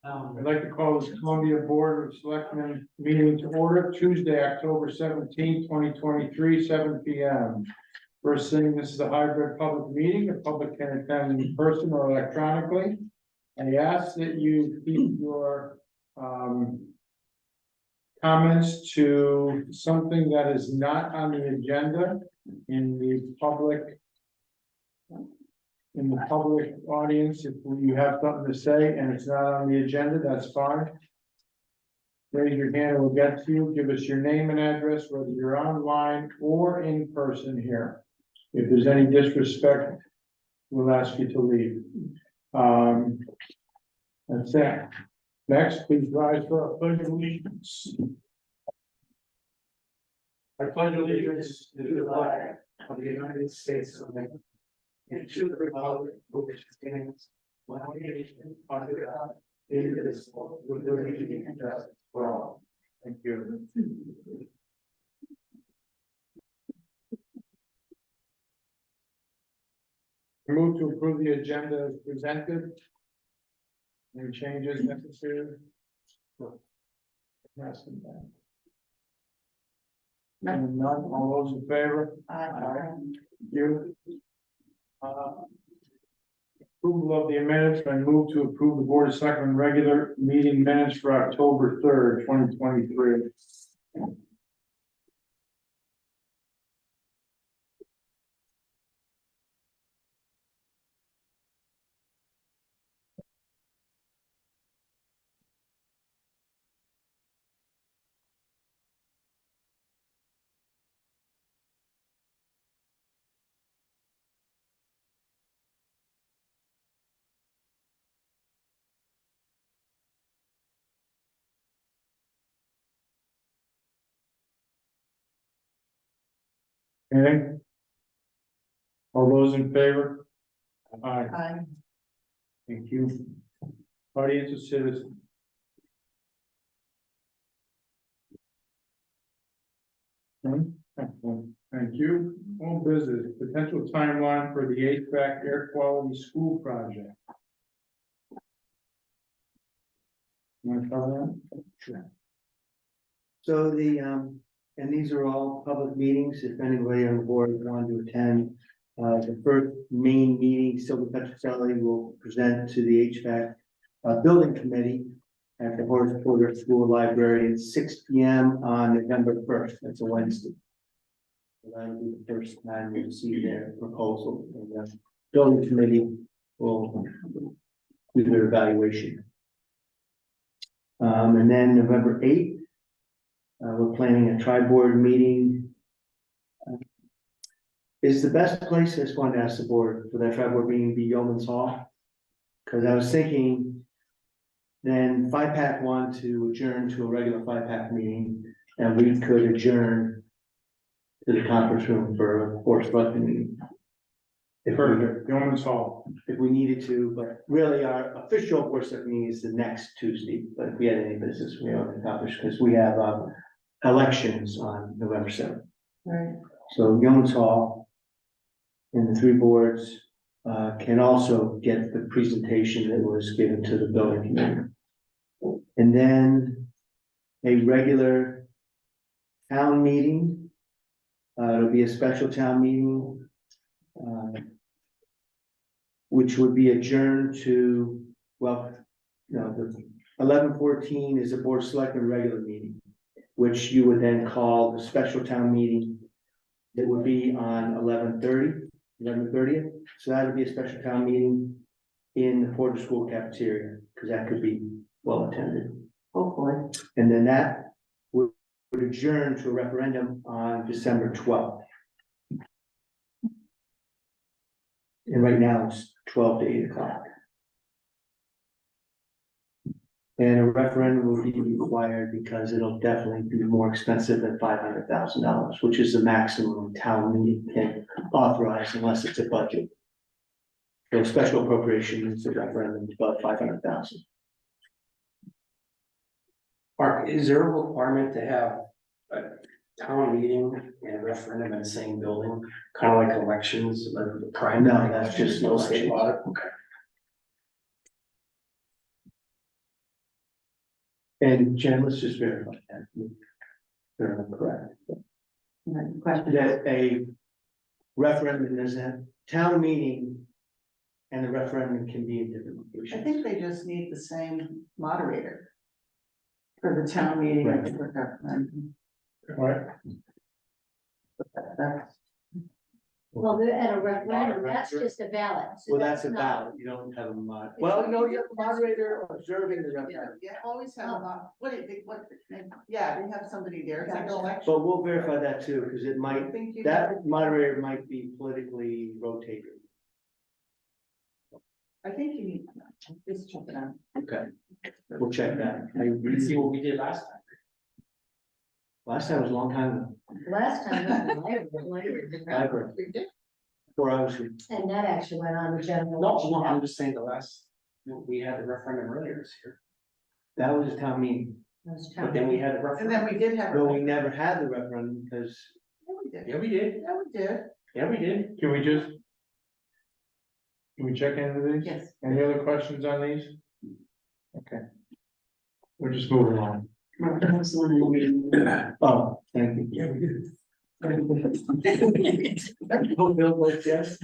I'd like to call this Columbia Board of Selectmen meeting to order Tuesday, October 17th, 2023, 7 p.m. First thing, this is a hybrid public meeting. The public can attend in person or electronically. I ask that you keep your comments to something that is not on the agenda in the public audience. If you have something to say and it's not on the agenda, that's fine. Raise your hand and we'll get to you. Give us your name and address, whether you're online or in person here. If there's any disrespect, we'll ask you to leave. That's it. Next, please rise for our pledge of allegiance. I pledge allegiance to the flag of the United States of America and to the republic for which it stands, one nation under God, indivisible, with liberty and justice for all. Thank you. Move to approve the agenda as presented. Any changes necessary? And none, all those in favor? Aye. You. Approval of the minutes, I move to approve the Board of Selectmen regular meeting minutes for October 3rd, 2023. Anything? All those in favor? Aye. Aye. Thank you. Audience of citizens. Excellent. Thank you. All business, potential timeline for the HVAC air quality school project. You want to cover that? Sure. So and these are all public meetings, if anybody on the board wanted to attend. The first main meeting, Silver Petrocelli will present to the HVAC building committee at the Horace Porter School Library at 6 p.m. on November 1st. That's a Wednesday. So that'll be the first time you'll see their proposal. And the building committee will do their evaluation. And then November 8th, we're planning a tri-board meeting. Is the best place, I just wanted to ask the board for that tri-board meeting be Yeoman's Hall? Because I was thinking then 5-pack want to adjourn to a regular 5-pack meeting, and we could adjourn to the conference room for a board selectmen meeting. Perfect. Yeoman's Hall. If we needed to, but really our official board selectmen meeting is the next Tuesday. But if we had any business, we ought to accomplish because we have elections on November 7th. Right. So Yeoman's Hall and the three boards can also get the presentation that was given to the building committee. And then a regular town meeting. It'll be a special town meeting, which would be adjourned to, well, no, the 11/14 is a board of selectmen regular meeting, which you would then call the special town meeting. That would be on 11/30th. So that would be a special town meeting in the Porter School cafeteria, because that could be well attended. Hopefully. And then that would adjourn to a referendum on December 12th. And right now it's 12 to 8 o'clock. And a referendum will be required because it'll definitely be more expensive than $500,000, which is the maximum town meeting can authorize unless it's a budget. So special appropriation is a referendum above $500,000. Mark, is there a requirement to have a town meeting and a referendum in the same building, kind of like elections, like the primary? No, that's just no election. state audit. Okay. And Jen, let's just verify that. They're correct. Question. That a referendum is a town meeting. And the referendum can be in different I locations. think they just need the same moderator. For the town meeting and for referendum. Right, That's, Well, at a referendum, that's just a ballot. so Well, that's a not- ballot, you don't have a well, no, you have a moderator observing the yeah, referendum. yeah, always have a lot, yeah, they have somebody there, it's like an election. But we'll verify that too, because it I might, think you. that moderator might be politically rotated. I think you need, just check it out. Okay, we'll check that. You see what we did last time. Last time was a long time ago. Last time, was the library, We did. 4 hours ago. and that actually went on the general. No, election. no, I'm just saying the last, we had the referendum earlier this year, That was a town meeting. That was but then we had the And then referendum. we did have. No, we never had the referendum because Yeah, we did. Yeah, we did. Yeah, we did. Yeah, we did. can we check into these? Yes. Any other questions on these? Okay. We're just moving on. oh, thank you. Yeah, we did. Oh, Bill votes yes.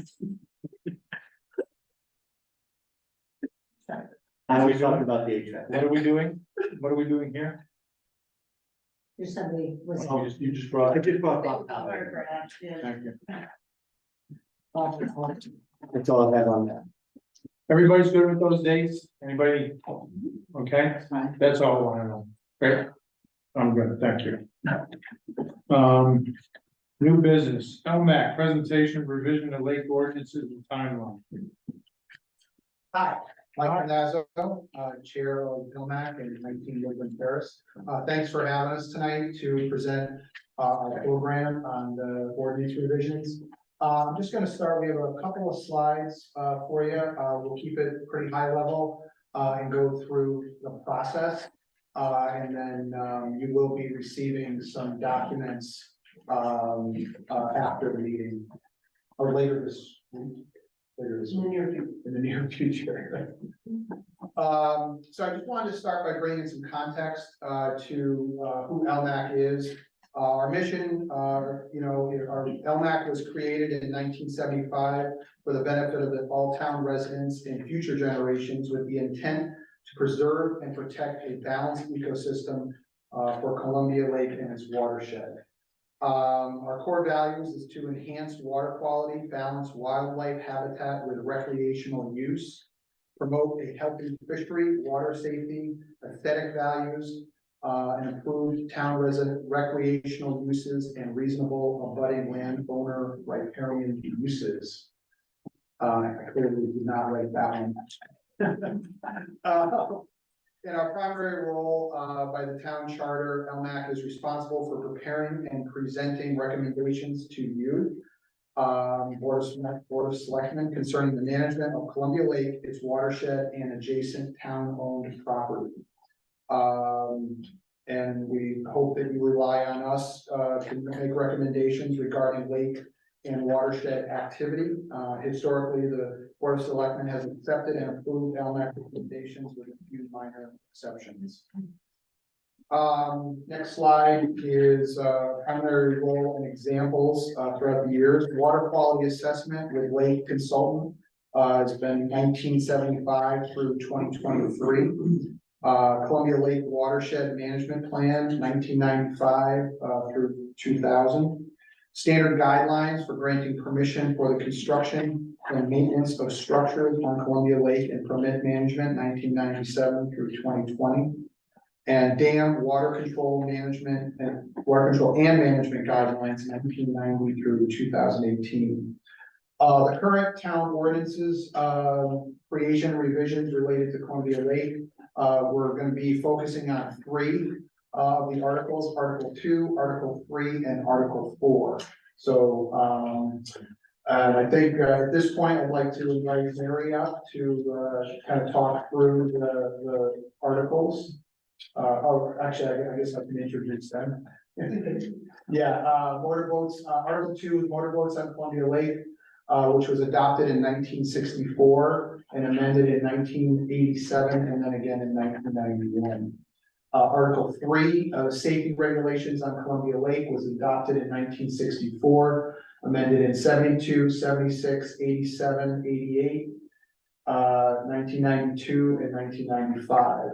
I was talking about the HVAC. What are we doing? What are we doing here? There's somebody was. You just brought. I just brought up. Yeah. Thank you. That's all I have on that. Everybody's good with those dates? Anybody? Okay, Fine. that's all I wanna know. Great. I'm good, thank you. New business, LMAC, presentation, revision of lake ordinances and timeline. Hi, Mike Renazzo, Chair of ILMAC and 19 Woodland Terrace. Thanks for having us tonight to present our program on the ordinance revisions. I'm just gonna start, we have a couple of slides for you. We'll keep it pretty high level and go through the process. And then you will be receiving some documents after the meeting or later this week. Later this week. In the near future. So I just wanted to start by bringing some context to who LMAC is. Our mission, our LMAC was created in 1975 for the benefit of all town residents and future generations with the intent to preserve and protect a balanced ecosystem for Columbia Lake and its watershed. Our core values is to enhance water quality, balance wildlife habitat with recreational use, promote a healthy fishery, water safety, aesthetic values, and improve town resident recreational uses and reasonable abutting landowner riparian uses. I clearly did not write that one. In our primary role by the town charter, LMAC is responsible for preparing and presenting recommendations to you, Board of Selectmen concerning the management of Columbia Lake, its watershed, and adjacent town-owned property. And we hope that you rely on us to make recommendations regarding lake and watershed activity. Historically, the Board of Selectmen has accepted and approved LMAC recommendations with a few minor exceptions. Next slide is primary role and examples throughout the years. Water quality assessment with lake consultant has been 1975 through 2023. Columbia Lake Watershed Management Plan, 1995 through 2000. Standard guidelines for granting permission for the construction and maintenance of structures on Columbia Lake and permit management, 1997 through 2020. And dam water control management and management guidelines, 1990 through 2018. The current town ordinances, creation revisions related to Columbia Lake. We're going to be focusing on 3 of the articles, Article 2, Article 3, and Article 4. So I think at this point, I'd like to invite Mary up to kind of talk through the articles. Actually, I guess I can introduce them. Yeah, motorboats, Article 2 is motorboats on Columbia Lake, which was adopted in 1964 and amended in 1987 and then again in 1991. Article 3, safety regulations on Columbia Lake was adopted in 1964, amended in 72, 76, 87, 88, 1992, and 1995.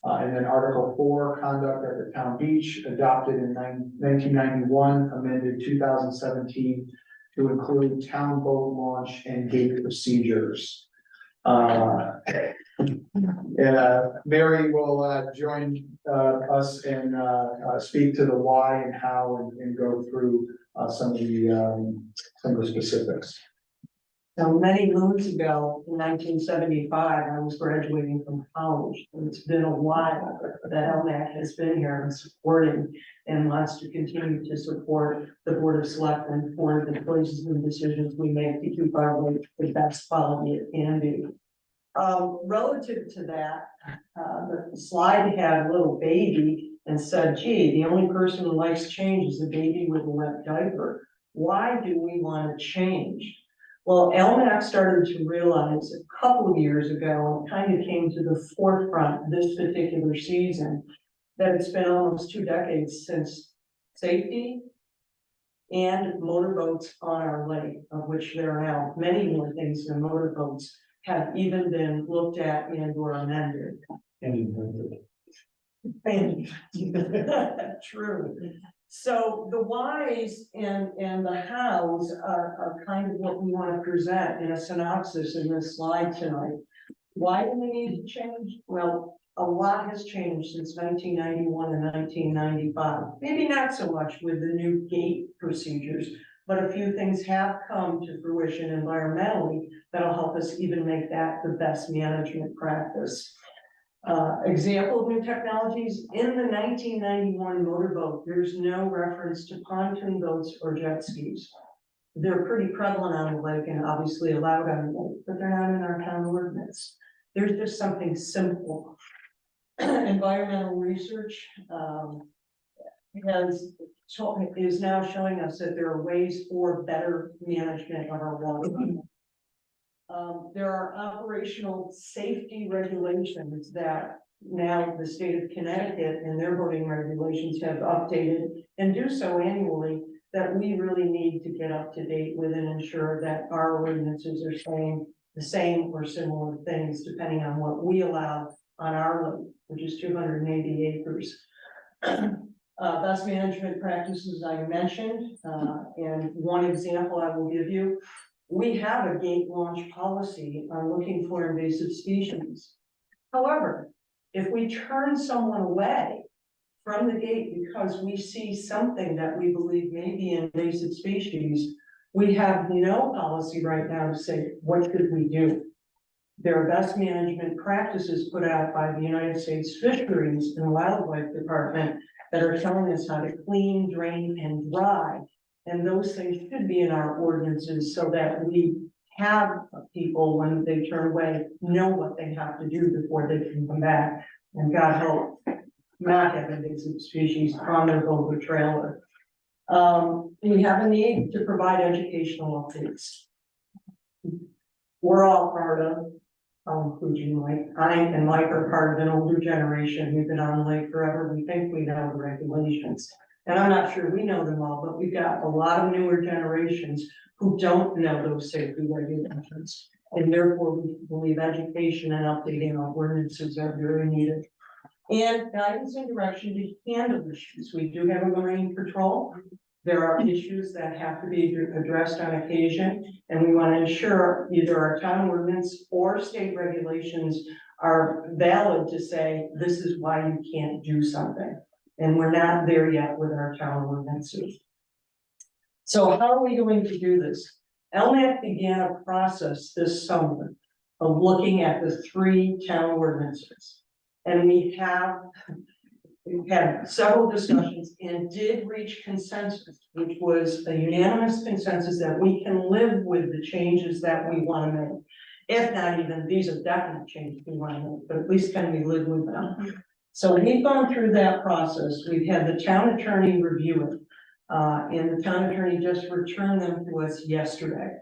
And then Article 4, conduct at the town beach, adopted in 1991, amended 2017 to include town boat launch and gate procedures. Mary will join us and speak to the why and how and go through some of the specifics. So many moons ago, in 1975, I was graduating from college, and it's been a while that LMAC has been here and supporting and wants to continue to support the Board of Selectmen for the choices and decisions we make to keep our lake the best quality it can be. Relative to that, the slide had a little baby and said, gee, the only person who likes change is a baby with a wet diaper. Why do we want to change? Well, LMAC started to realize a couple of years ago, and kind of came to the forefront this particular season, that it's been almost 2 decades since safety and motorboats on our lake, of which there are now many more things than motorboats, have even been looked at and or amended. And true. So the whys and the hows are kind of what we want to present in a synopsis in this slide tonight. Why do we need to change? Well, a lot has changed since 1991 and 1995. Maybe not so much with the new gate procedures, but a few things have come to fruition environmentally that'll help us even make that the best management practice. Example of new technologies, in the 1991 motorboat, there's no reference to pontoon boats or jet skis. They're pretty prevalent on the lake and obviously allowed on the lake, but they're not in our town ordinance. There's just something simple. Environmental research is now showing us that there are ways for better management of our water. There are operational safety regulations that now the state of Connecticut and their boating regulations have updated and do so annually, that we really need to get up to date with and ensure that our ordinances are saying the same or similar things depending on what we allow on our lake, which is 280 acres. Best management practices I mentioned, and one example I will give you. We have a gate launch policy on looking for invasive species. However, if we turn someone away from the gate because we see something that we believe may be an invasive species, we have no policy right now to say, what should we do? There are best management practices put out by the United States Fisheries and Wildlife Department that are telling us how to clean, drain, and dry. And those things should be in our ordinances so that we have people, when they turn away, know what they have to do before they can come back. And God help, not have invasive species on their boat or trailer. We have a need to provide educational updates. We're all part of, I'll include you, Mike. I and Mike are part of an older generation. We've been on the lake forever. We think we know the regulations. And I'm not sure we know them all, but we've got a lot of newer generations who don't know those safety regulations. And therefore, we believe education and updating our ordinances are very needed. And guidance and direction to handle issues. We do have a marine patrol. There are issues that have to be addressed on occasion, and we want to ensure either our town ordinance or state regulations are valid to say, this is why you can't do something. And we're not there yet with our town ordinances. So how are we going to do this? LMAC began a process this summer of looking at the 3 town ordinances. And we've had several discussions and did reach consensus, which was a unanimous consensus that we can live with the changes that we want to make. If not even, these are definite changes we want to make, but at least can we live with them? So we've gone through that process. We've had the town attorney review it. And the town attorney just returned them to us yesterday.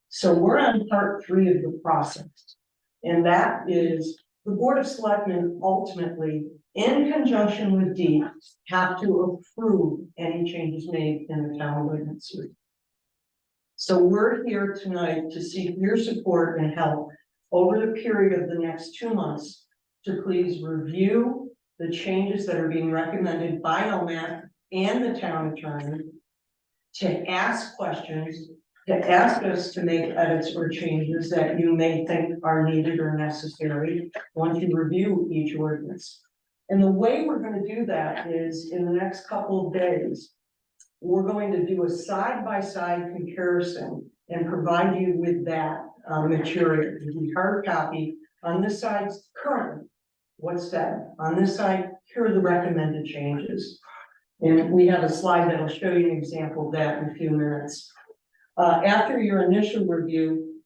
So we're on part 3 of the process. And that is the Board of Selectmen ultimately in conjunction with Deep, have to approve any changes made in the town ordinances. So we're here tonight to seek your support and help over the period of the next 2 months to please review the changes that are being recommended by LMAC and the town attorney, to ask questions, to ask us to make edits or changes that you may think are needed or necessary once you review each ordinance. And the way we're going to do that is in the next couple of days, we're going to do a side-by-side comparison and provide you with that material, the hard copy. On this side, currently, what's said. On this side, here are the recommended changes. And we have a slide that'll show you an example of that in a few minutes. After your initial review,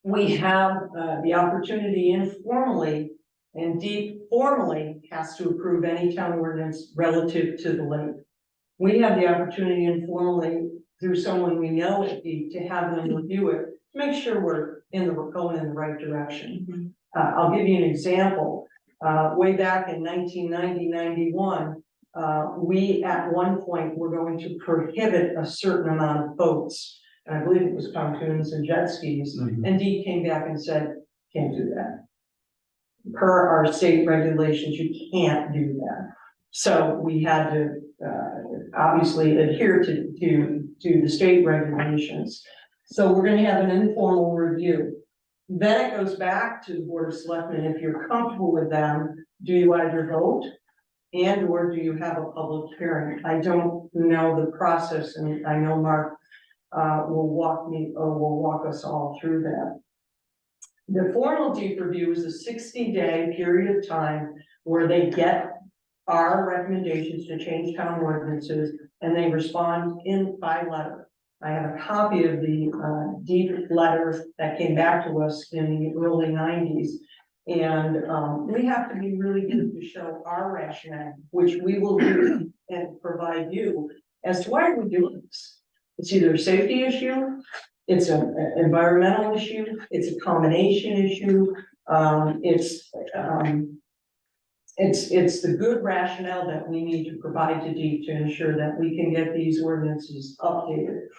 we have the opportunity informally and Deep formally has to approve any town ordinance relative to the lake. We have the opportunity informally through someone we know at Deep to have them review it, to make sure we're going in the right direction. I'll give you an example. Way back in 1990-91, we at one point were going to prohibit a certain amount of boats. And I believe it was pontoons and jet skis. And Deep came back and said, can't do that. Per our state regulations, you can't do that. So we had to obviously adhere to the state regulations. So we're going to have an informal review. Then it goes back to the Board of Selectmen. If you're comfortable with them, do you either vote and or do you have a public hearing? I don't know the process, and I know Mark will walk us all through that. The formal Deep review is a 60-day period of time where they get our recommendations to change town ordinances and they respond by letter. I have a copy of the Deep letter that came back to us in the early 90s. And we have to be really good to show our rationale, which we will do and provide you as to why are we doing this. It's either a safety issue, it's an environmental issue, it's a combination issue, it's the good rationale that we need to provide to Deep to ensure that we can get these ordinances updated.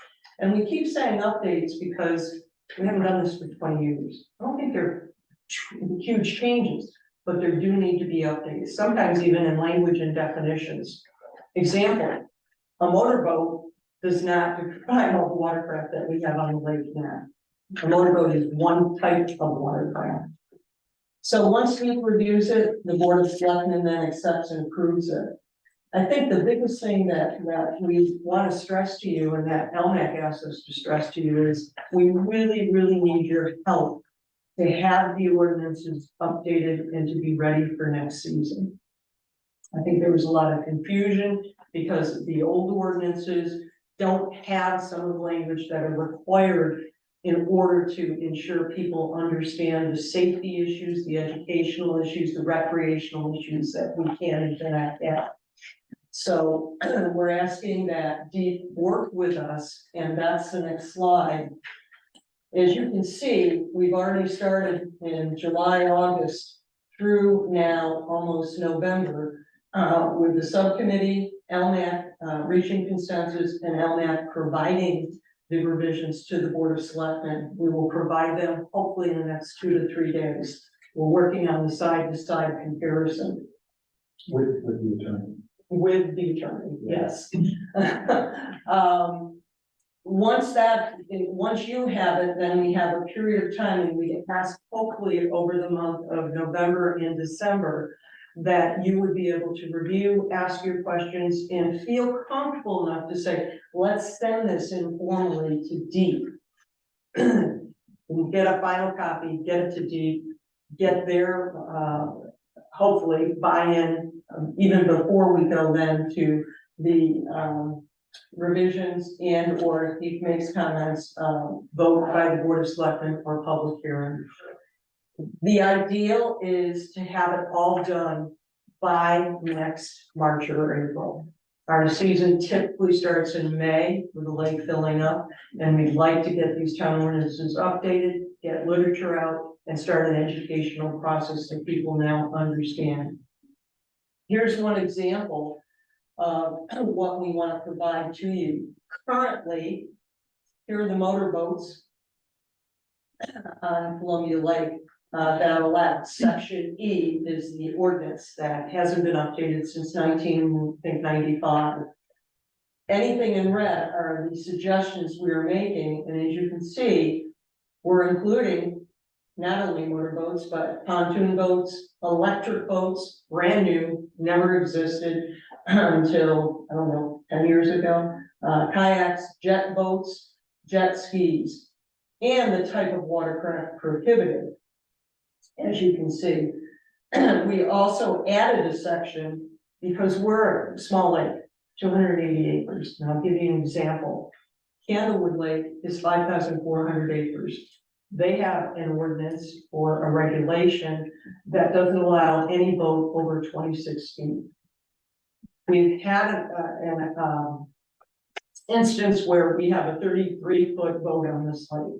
And we keep saying updates because we haven't done this for 20 years. I don't think they're huge changes, but there do need to be updates, sometimes even in language and definitions. Example, a motorboat does not define all the watercraft that we have on the lake now. A motorboat is one type of watercraft. So once Deep reviews it, the Board of Selectmen then accepts and approves it. I think the biggest thing that we want to stress to you and that LMAC asks us to stress to you is we really, really need your help to have the ordinances updated and to be ready for next season. I think there was a lot of confusion because the old ordinances don't have some of the language that are required in order to ensure people understand the safety issues, the educational issues, the recreational issues that we can interact at. So we're asking that Deep work with us, and that's the next slide. As you can see, we've already started in July, August through now almost November with the subcommittee, LMAC reaching consensus, and LMAC providing the revisions to the Board of Selectmen. We will provide them hopefully in the next 2 to 3 days. We're working on the side-to-side comparison. With the attorney. With the attorney, yes. Once you have it, then we have a period of time and we get past hopefully over the month of November and December that you would be able to review, ask your questions, and feel comfortable enough to say, let's send this informally to Deep. We'll get a final copy, get it to Deep, get their, hopefully buy-in, even before we go then to the revisions and or if Deep makes comments, vote by the Board of Selectmen or public hearing. The ideal is to have it all done by next March or April. Our season typically starts in May with the lake filling up, and we'd like to get these town ordinances updated, get literature out, and start an educational process that people now understand. Here's one example of what we want to provide to you. Currently, here are the motorboats on Columbia Lake that are allowed. Section E is the ordinance that hasn't been updated since 1995. Anything in red are the suggestions we are making, and as you can see, we're including not only motorboats, but pontoon boats, electric boats, brand new, never existed until, I don't know, 10 years ago. Kayaks, jet boats, jet skis, and the type of watercraft prohibited. As you can see, we also added a section because we're a small lake, 280 acres. And I'll give you an example. Candlewood Lake is 5,400 acres. They have an ordinance or a regulation that doesn't allow any boat over 26 feet. We've had an instance where we have a 33-foot boat on this lake.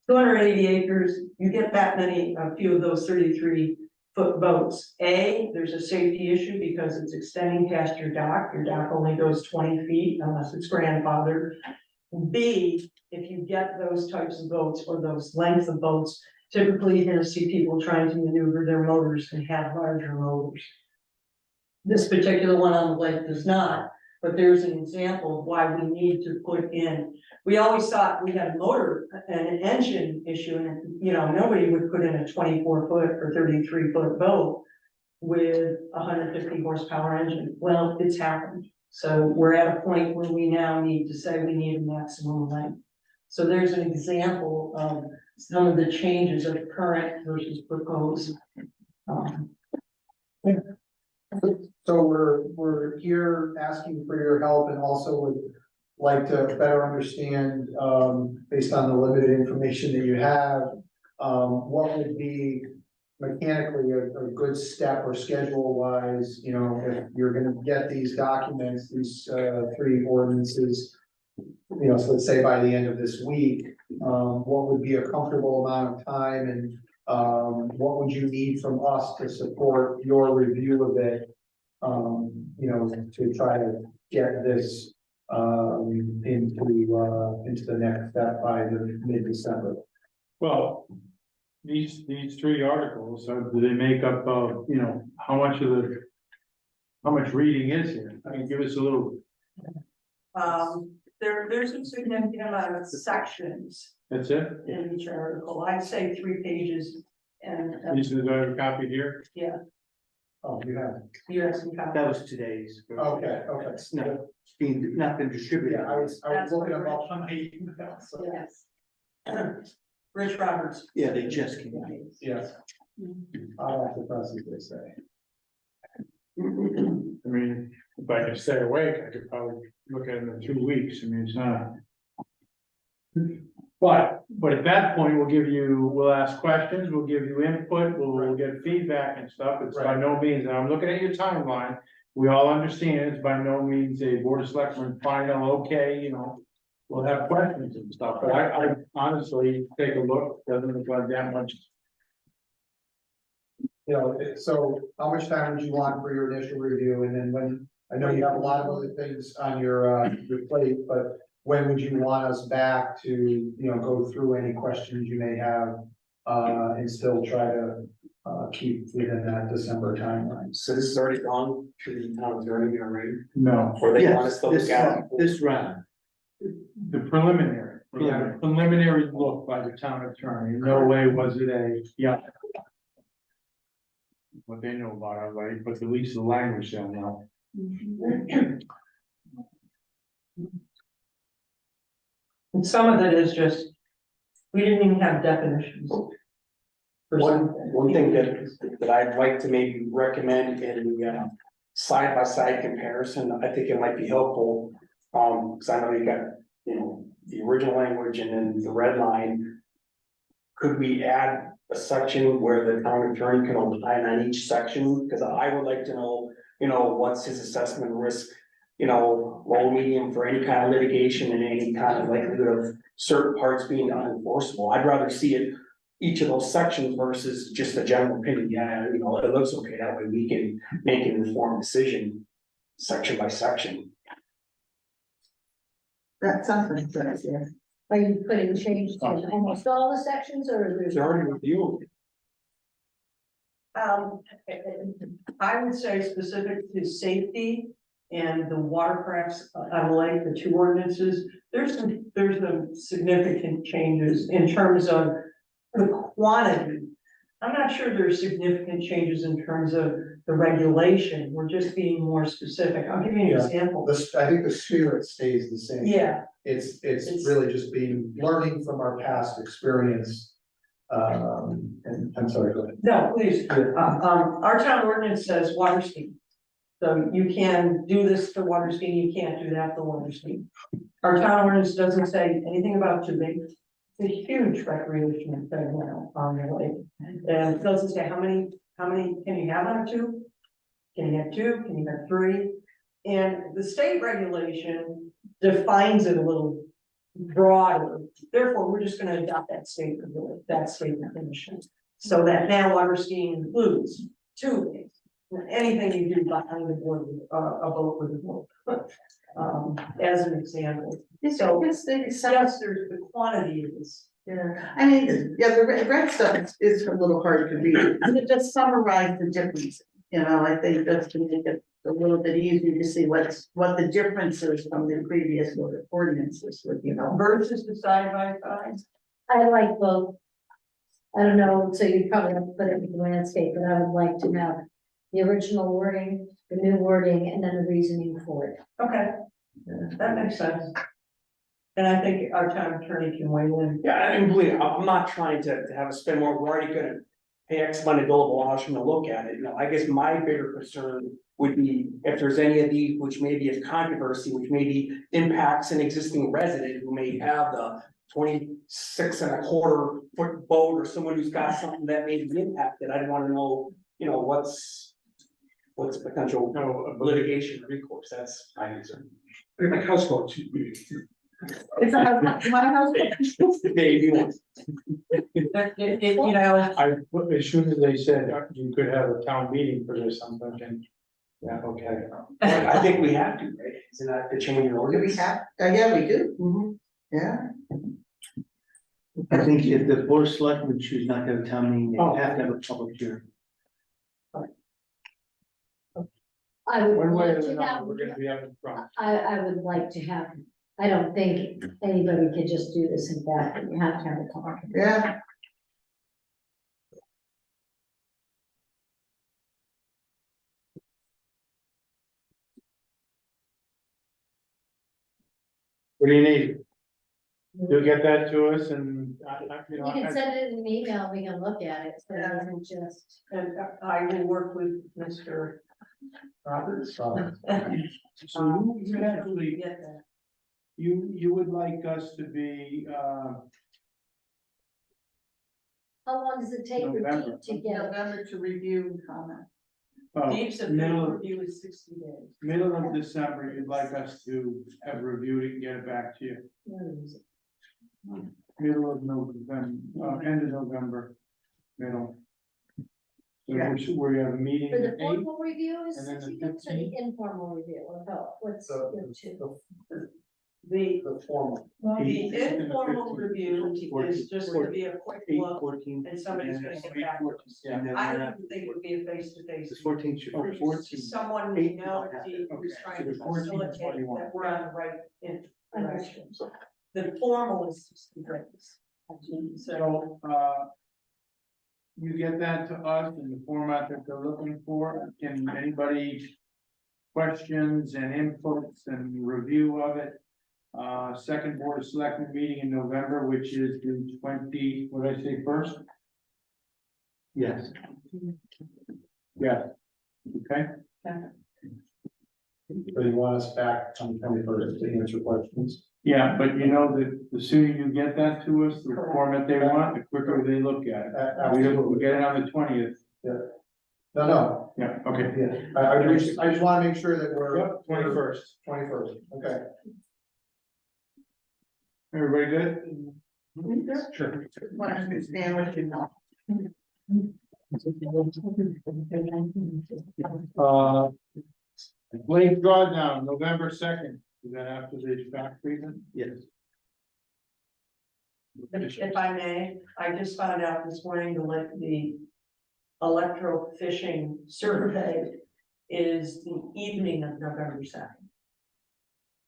280 acres, you get that many, a few of those 33-foot boats. A, there's a safety issue because it's extending past your dock. Your dock only goes 20 feet unless it's grandfathered. B, if you get those types of boats or those lengths of boats, typically you're gonna see people trying to maneuver their motors and have larger motors. This particular one on the lake does not, but there's an example of why we need to put in. We always thought we had a motor and an engine issue, and nobody would put in a 24-foot or 33-foot boat with a 150 horsepower engine. Well, it's happened. So we're at a point where we now need to say we need a maximum length. So there's an example of some of the changes of current versus proposed. So we're here asking for your help and also would like to better understand, based on the limited information that you have, what would be mechanically a good step or schedule wise, if you're gonna get these documents, these 3 ordinances, so let's say by the end of this week, what would be a comfortable amount of time, and what would you need from us to support your review of it, to try to get this into the next step by the mid-December. Well, these 3 articles, do they make up of, how much reading is here? I mean, give us a little, There's a significant amount of sections that's it? in each article. I'd say 3 pages and, This is a copy here? yeah, Oh, you have, you have some That copies. was today's. okay. It's not been distributed. Yeah, I was That's looking them correct. up on my email, so, Yes. Rich Roberts. Yeah, they just came out. yes. I'll have to process what they say. I mean, if I could stay awake, I could probably look at it in 2 weeks. I mean, it's not. But at that point, we'll ask questions, we'll give you input, we'll get feedback and stuff. It's by no means, and I'm looking at your timeline. We all understand it's by no means a board of selectmen final, okay, we'll have questions and stuff, but I honestly take a look, doesn't look like that much. So how much time would you want for your initial review, and then I know you have a lot of other things on your plate, but when would you want us back to, go through any questions you may have, and still try to, keep within that December timeline? So this is already gone to the town attorney already, No, or they want Yes, us to this, look at it? this round. the preliminary, they had a preliminary look by the town attorney, no way was it what they know about our lake, but at least the language they'll know. And some of it is just, we didn't even have definitions. For something. One thing that I'd like to maybe recommend in the side-by-side comparison, I think it might be helpful. Cause I know you got, the original language and then the red line. Could we add a section where the town attorney can opine on each section? Cause I would like to know, what's his assessment risk? Low, medium for any kind of litigation and any kind of likelihood of certain parts being unenforceable. I'd rather see it, each of those sections versus just a general opinion, yeah, you know, it looks okay, that way we can make an informed decision section by section. That sounds like a good idea. Are you putting change to almost all the sections or there's? It's already reviewed. I would say specific to safety and the watercrafts on the lake, the two ordinances, there's some significant changes in terms of the quantity. I'm not sure there's significant changes in terms of the regulation, we're just being more specific. I'll give you an Yeah. example. I think the spirit stays the same. Yeah, It's really just being, learning from our past experience. And I'm sorry, go ahead. no, please, our town ordinance says water skiing. So you can do this for water skiing, you can't do that for water skiing. Our town ordinance doesn't say anything about tubing. It's a huge recreation thing now on the lake. And it doesn't say how many can you have on a tube? Can you have two, can you have three? And the state regulation defines it a little broader, therefore, we're just gonna adopt that state definition. So that now water skiing includes tubing, anything you do behind the board, a boat with a boat. As an example, so yes, there's the quantity is. Yeah, I mean, yeah, the red stuff is a little hard to read, it just summarize the difference, you know, I think that's to make it a little bit easier to see what the differences from the previous ordinances would, you know. Versus the side by side. I like both. I don't know, so you probably have to put it in the landscape, but I would like to have the original wording, the new wording, and then the reasoning for it. Okay, that makes sense. And I think our town attorney can weigh in. Yeah, and believe me, I'm not trying to have us spend more, we're already gonna pay X amount of billable hours from to look at it, you know, I guess my bigger concern would be if there's any of these which may be of controversy, which maybe impacts an existing resident who may have the 26.25 foot boat, or someone who's got something that may be impacted, I'd wanna know, you know, what's potential litigation recourse, that's my concern. Like houseboats. It's a house, my house. Maybe. You know, As soon as they said you could have a town meeting for this, I'm thinking, yeah, okay. I think we have to, right? Isn't that the change in Do we ordinance? have, yeah, we do, yeah. I think if the board of selectmen choose not to have a town meeting, they Oh. have to have a public hearing. I would One way like or to another, have, we're gonna be up in front. I would like to have, I don't think anybody could just do this in fact, you have to have a talk. Yeah, What do you need? You'll get that to us and, you know. You can send it in an email, we can look at it, so it isn't just. and I will work with Mr. Roberts. So you actually, Get that. you would like us to be, How long does it take for November. Deep to get? November to review and comment. Deep's middle, review is 60 days. middle of December, you'd like us to have reviewed it and get it back to you. Where is it? Middle of November, end of November, middle. So we have a meeting For the at 8. formal review is and then the 60 days, or the 15th? informal review, or both, what's your two? The formal. The informal review is just to be a quick look, 14. and somebody's gonna get back to us. And then I we're don't not- even think it would be a face-to-face. The 14th should. Oh, 14. Someone we know, who's Okay, trying so to the 14 and facilitate 21. that we're on the right direction. The formal is 60 days. So, So, you get that to us in the format that they're looking for, can anybody questions and inputs and review of it? Second Board of Selectmen meeting in November, which is the 20, what did I say, first? Yes. Yeah. Okay, So you want us back on the 21st to answer questions? yeah, but you know that the sooner you get that to us, the Correct. format they want, the quicker they look at it. We get it on the 20th, No, yeah, okay. yeah, I just wanna make sure that we're. Yep, 21st. 21st, okay. Everybody good? Sure. Want to understand what you know. Lake Drawdown, November 2nd, is that after the back treatment? Yes. If I may, I just found out this morning the electro-fishing survey is the evening of November 2nd.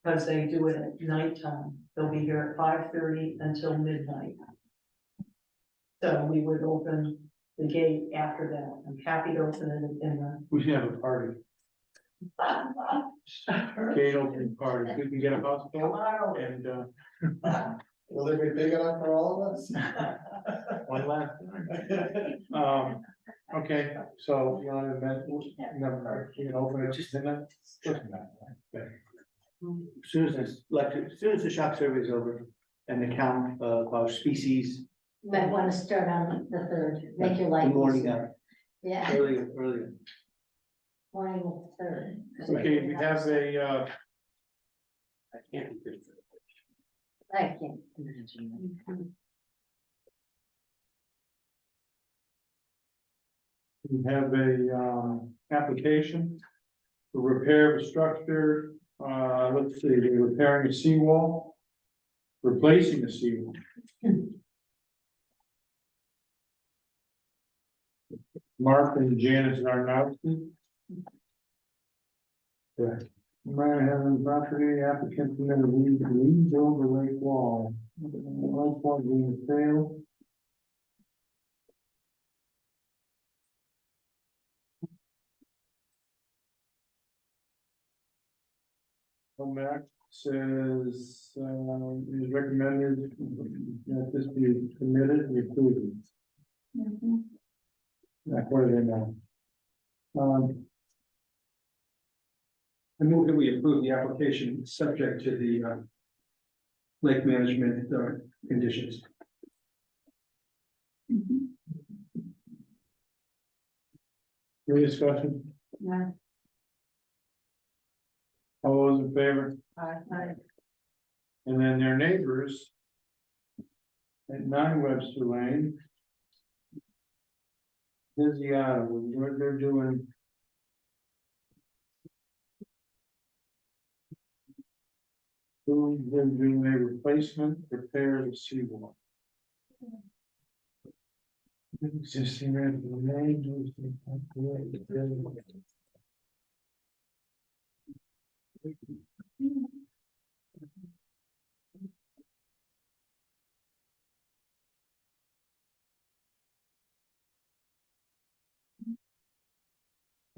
Because they do it at nighttime, they'll be here at 5:30 until midnight. So we would open the gate after that. I'm happy to open it in We should have a party, the. gate opening party, we can get a Come hospital on over. and, Will it be big enough for all of us? one last time. Okay, so you want to, never mind, you can open it, just in that. As soon as this, like, as soon as the shock survey is over and the count of our species, Might want to start on the 3rd, make your the life. morning, easier. Yeah, earlier. morning of the 3rd. Okay, we have a, I can't be good. Thank you. we have a, application for repair of a structure, let's see, they're repairing a seawall, replacing a seawall. Mark and Janice Narnowski. Yeah. Might have a property applicant from the rebuild the lake wall. Lake wall being failed. Come back, says, it is recommended that this be committed and approved. That's what they know. I move that we approve the application subject to the lake management conditions. Any discussion? Yeah. All those in favor? Aye. And then their neighbors at 9 Webster Lane. Busy out, what they're doing. They're doing a replacement, repair of the seawall. Existing red remains.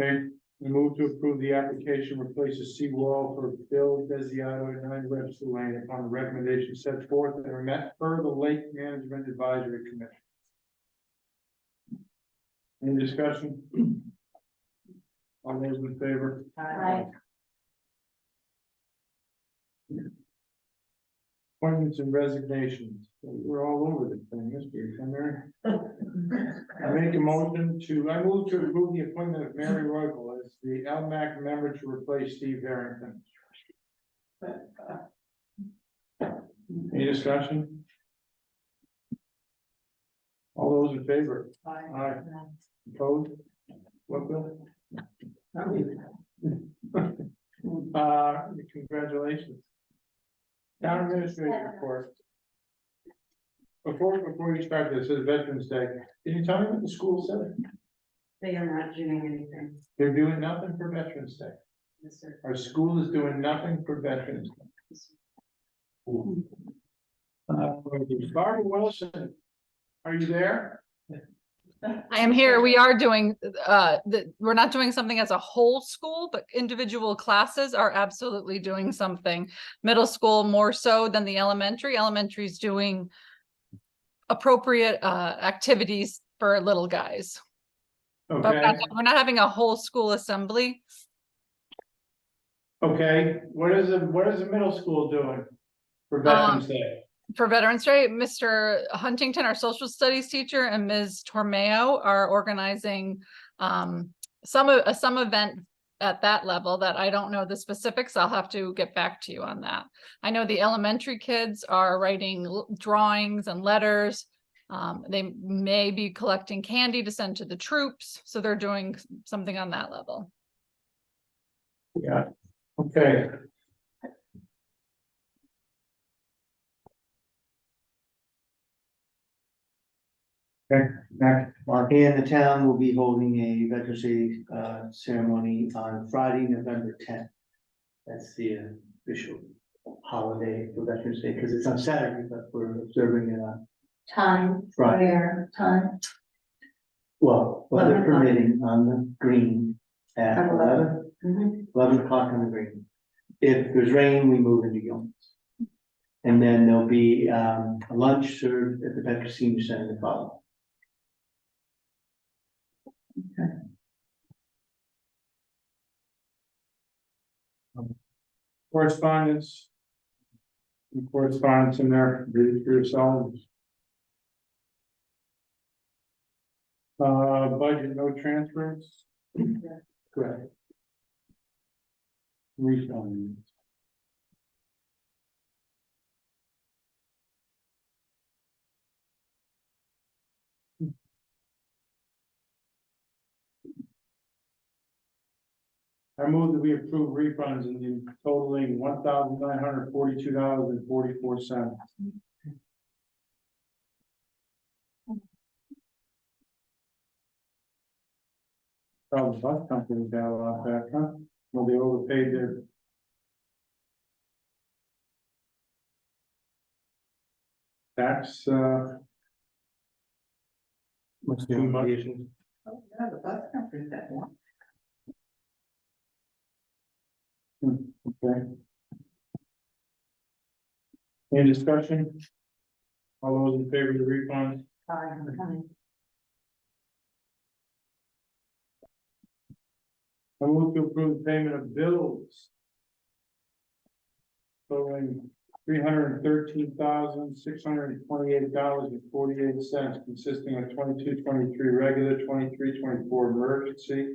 Okay, we move to approve the application, replace a seawall for Bill Desiato at 9 Webster Lane upon the recommendation set forth and are met per the Lake Management Advisory Committee. Any discussion? All those in favor? Aye. Appointments and resignations. We're all over this thing this week, huh, Mary? I make a motion to, I move to approve the appointment of Mary Roigel as the LMAC member to replace Steve Harrington. Any discussion? All those in favor? Aye. Opposed? What bill? Congratulations. Town administrator report. Before you start this, it's Veterans Day, can you tell me what the school said? They are not doing anything. They're doing nothing for Veterans Day. Yes, sir. Our school is doing nothing for Veterans Day. Barbara Wilson, are you there? I am here. We are doing, we're not doing something as a whole school, but individual classes are absolutely doing something. Middle school more so than the elementary. Elementary is doing appropriate activities for little guys. But Okay, we're not having a whole school assembly. okay, what is the middle school doing for Veterans Day? For Veterans Day, Mr. Huntington, our social studies teacher, and Ms. Tormeo are organizing some event at that level that I don't know the specifics. I'll have to get back to you on that. I know the elementary kids are writing drawings and letters. They may be collecting candy to send to the troops, so they're doing something on that level. Yeah, okay. Okay, next, Mark. And the town will be holding a Veterans Day ceremony on Friday, November tenth. That's the official holiday for Veterans Day, because it's on Saturday, but we're observing it on, Time, Right. where, time, well, weather 11 o'clock. permitting on the green at At 11. 11 o'clock on the green. If there's rain, we move into Gilman's. And then there'll be a lunch served at the Veterans Senior Center to follow. Correspondence. Correspondence in there, read it for yourselves. Budget, no transfers. Correct. Refunds. I move that we approve refunds in the totaling $1,942.44. Probably bus company got a lot back, huh? Well, they overpaid their. Tax, Must Too much. Oh, yeah, the bus company's that one. okay. Any discussion? All those in favor of the refund? time. I move to approve payment of bills. Totaling $313,628.48, consisting of 22-23 regular, 23-24 emergency.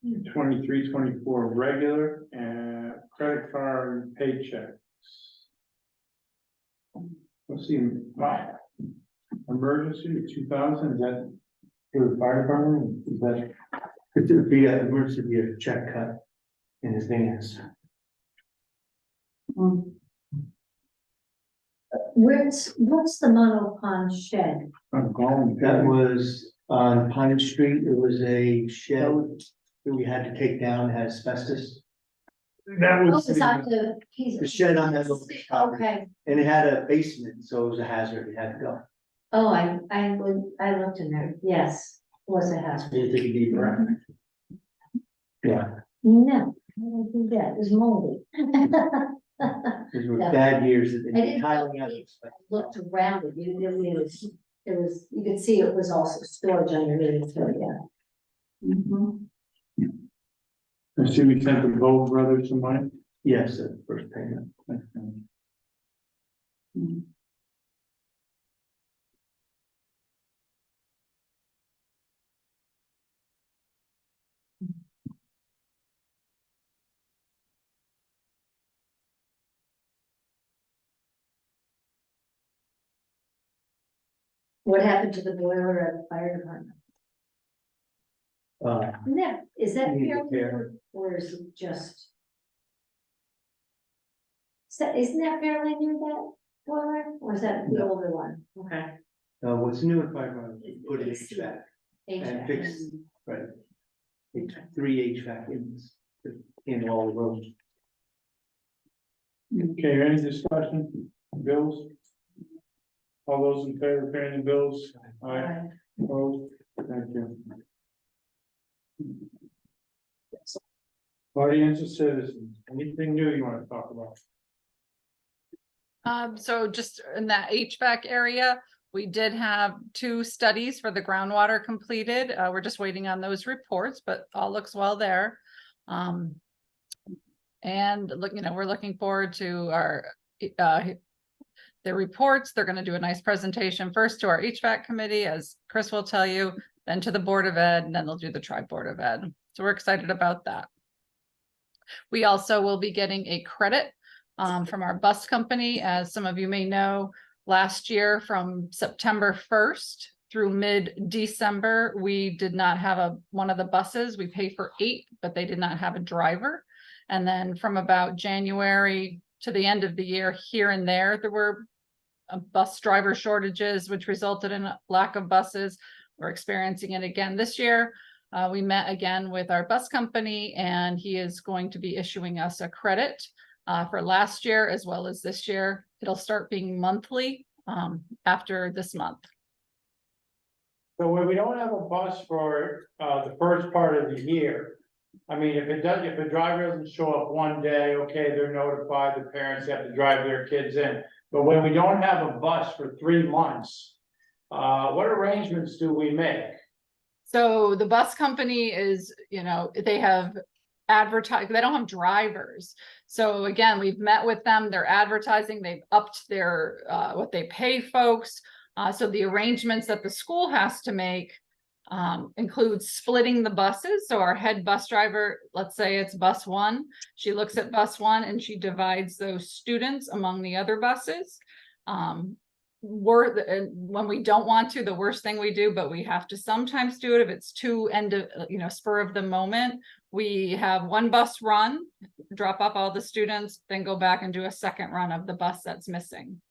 23-24 regular and credit card and paychecks. Let's see, wow. Emergency 2,000, is that for the fire department? Is that? It would be a emergency, be a check cut in advance. What's the Mono Pond shed? I'm calling. That was on Pine Street. It was a shed that we had to take down, had asbestos. That Oh, was. is that the piece? The shed on that little property. Okay, And it had a basement, so it was a hazard. It had to go. oh, I looked in there, yes, was a hazard. You take a deep breath. Yeah, No, I didn't do that, it was moldy. these were Yeah. bad years that I they didn't tiling know out. it. Looked around it, you knew it was, you could see it was also storage underneath, so yeah. I see we sent the Gold Brothers some money. Yes, the first payment. What happened to the boiler at the fire department? No, is that Need fairly repair. new or is it just? So isn't that fairly new, that boiler, or is that the No. older one? Okay. What's new at Fire put in HVAC, and HVAC. fix, right? It's 3 HVAC in all the rooms. Okay, any discussion? Bills? All those in favor of paying the bills? Aye. Opposed? Thank you. Audience of citizens, anything new you want to talk about? So just in that HVAC area, we did have 2 studies for the groundwater completed. We're just waiting on those reports, but all looks well there. And look, we're looking forward to our, the reports. They're going to do a nice presentation first to our HVAC committee, as Chris will tell you, then to the Board of Ed, and then they'll do the Tri-Board of Ed. So we're excited about that. We also will be getting a credit from our bus company. As some of you may know, last year from September 1st through mid-December, we did not have one of the buses. We pay for 8, but they did not have a driver. And then from about January to the end of the year, here and there were bus driver shortages, which resulted in a lack of buses. We're experiencing it again this year. We met again with our bus company, and he is going to be issuing us a credit for last year as well as this year. It'll start being monthly after this month. So when we don't have a bus for the first part of the year, I mean, if a driver doesn't show up one day, okay, they're notified, the parents have to drive their kids in. But when we don't have a bus for 3 months, what arrangements do we make? So the bus company is, they have advertised, they don't have drivers. So again, we've met with them, they're advertising, they've upped their, what they pay folks. So the arrangements that the school has to make includes splitting the buses. So our head bus driver, let's say it's bus 1, she looks at bus 1 and she divides those students among the other buses. When we don't want to, the worst thing we do, but we have to sometimes do it if it's too spur of the moment. We have one bus run, drop off all the students, then go back and do a second run of the bus that's missing.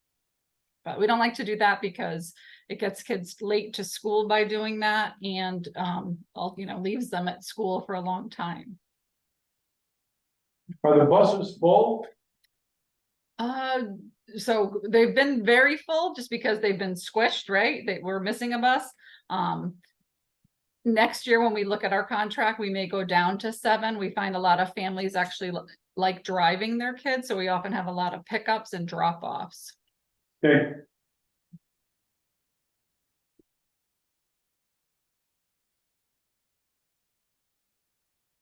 But we don't like to do that because it gets kids late to school by doing that, and leaves them at school for a long time. Are the buses full? So they've been very full just because they've been squished, right? We're missing a bus. Next year, when we look at our contract, we may go down to 7. We find a lot of families actually like driving their kids, so we often have a lot of pickups and drop-offs. Okay.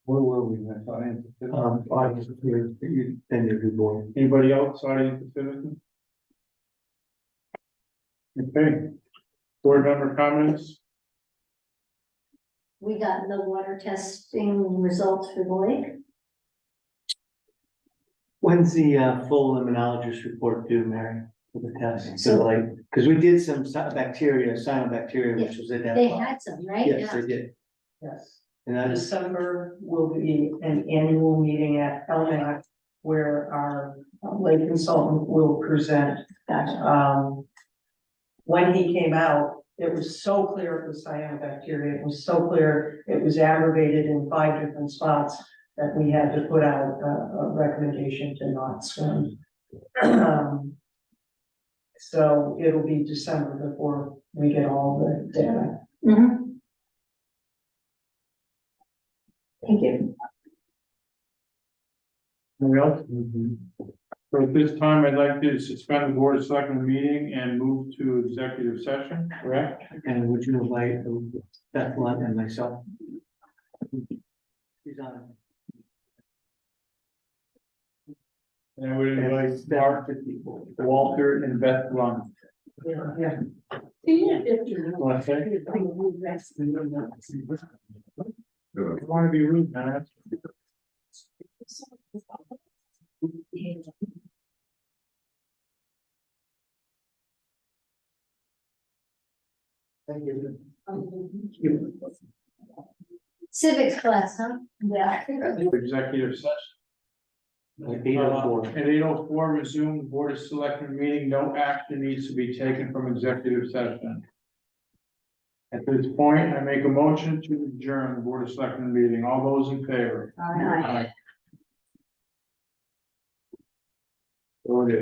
Where were we? Audience, then you're board. Anybody else, audience or citizen? Okay, board member comments? We got the water testing results for the lake. When's the full limnologist report due, Mary, for the test? So- Because we did some cyanobacteria, which was They identified. had some, right? Yes, they did. Yes. And that is, December will be an annual meeting at LMAC where our lake consultant will present. When he came out, it was so clear it was cyanobacteria. It was so clear it was aggravated in 5 different spots that we had to put out a recommendation to not swim. So it'll be December before we get all the data. Mhm. Thank you. Anybody else? So at this time, I'd like to suspend the board of selectmen meeting and move to executive session, correct? and would you invite Beth Lunt and myself? She's on. And I would invite Mark, Walter, and Beth Lund. Yeah. Want to say? I want to be rude, man. Thank you. Civics class, huh? Yeah. Executive session. Like 8:04. At 8:04, resume the board of selectmen meeting. No action needs to be taken from executive session. At this point, I make a motion to adjourn the board of selectmen meeting. All those in favor? Aye. So it is.